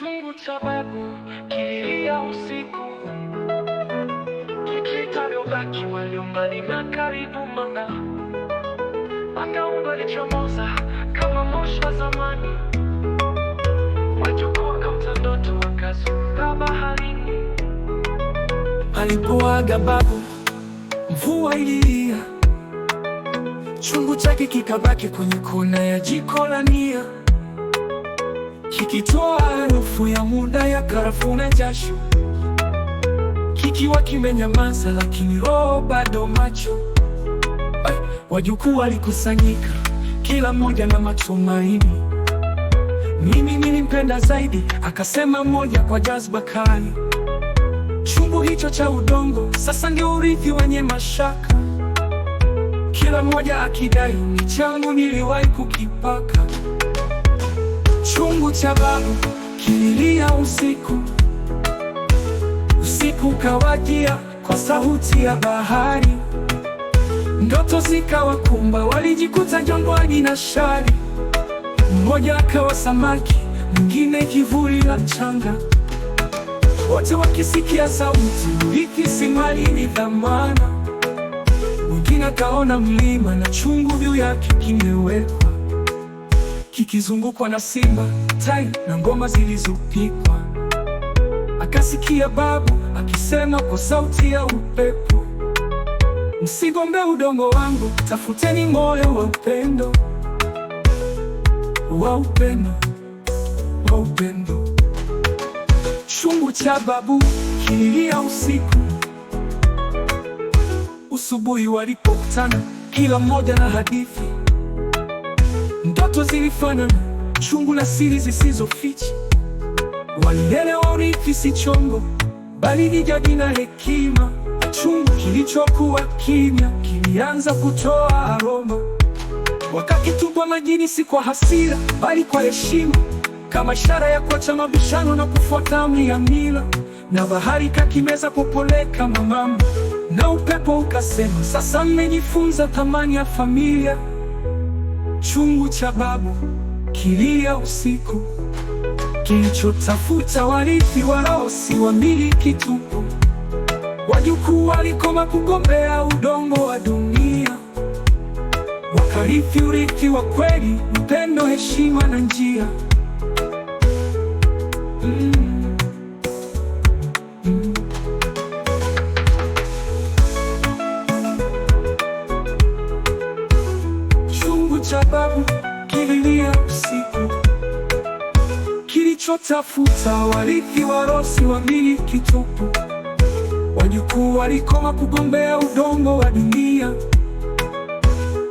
Chungu cha babu kililia usiku, kikita vyobaki walio mbali na karibu. Manga lichomoza kama moshi wa zamani, wajukuu wakaota ndoto wakazunguka baharini. Alipoaga babu, mvua ililia, chungu chake kikabaki kwenye kona ya jiko la nia, kikitoa harufu ya muda ya karafuu na jasho, kikiwa kimenyamaza lakini roho bado macho. Wajukuu walikusanyika, kila mmoja na matumaini. Mimi nilimpenda zaidi, akasema mmoja kwa jazba kali. Chungu hicho cha udongo sasa ndio urithi wenye mashaka, kila mmoja akidai ni changu, niliwahi kukipaka. Chungu cha babu kililia usiku, usiku ukawajia kwa sauti ya bahari. Ndoto zikawakumba, walijikuta jangwani na shari. Mmoja akawa samaki, mwingine kivuli la mchanga, wote wakisikia sauti, urithi si mali, ni dhamana. Mwingine akaona mlima na chungu juu yake kimewekwa, kikizungukwa na simba, tai na ngoma zilizopikwa. Akasikia babu akisema kwa sauti ya upepo, msigombe udongo wangu, tafuteni moyo wa upendo, wa upendo, wa upendo. Chungu cha babu kililia usiku, usubuhi walipokutana, kila mmoja na hadithi. Ndoto zilifanana, chungu na siri zisizoficha. Walielewa urithi si chombo, bali ni jadi na hekima. Chungu kilichokuwa kimya kilianza kutoa aroma, wakakitupa majini, si kwa hasira bali kwa heshima, kama ishara ya kuacha mabishano na kufuata amri ya mila. Na bahari kakimeza popole kama mama, na upepo ukasema, sasa mmejifunza thamani ya familia. Chungu cha babu kilia usiku, kilichotafuta warithi wa roho, si wamiliki tupu. Wajukuu walikoma kugombea udongo wa dunia, wakarithi urithi wa kweli, upendo, heshima na njia. Chungu cha babu kililia usiku, kilichotafuta warithi wa roho, si wamiliki tupu. Wajukuu walikoma kugombea udongo wa dunia,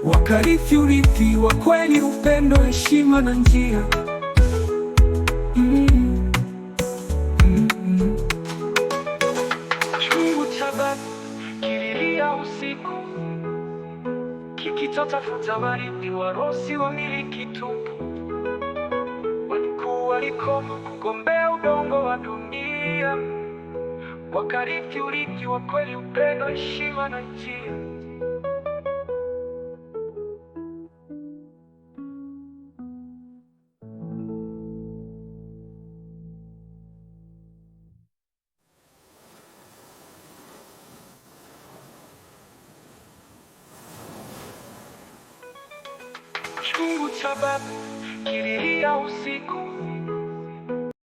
wakarithi urithi wa kweli, upendo, heshima na njia. Chungu cha babu kililia usiku, kikitafuta warithi wa roho, si wamiliki tupu. Wajukuu walikoma kugombea udongo wa dunia, wakarithi urithi wa kweli, upendo, heshima na njia. Chungu cha babu kililia usiku,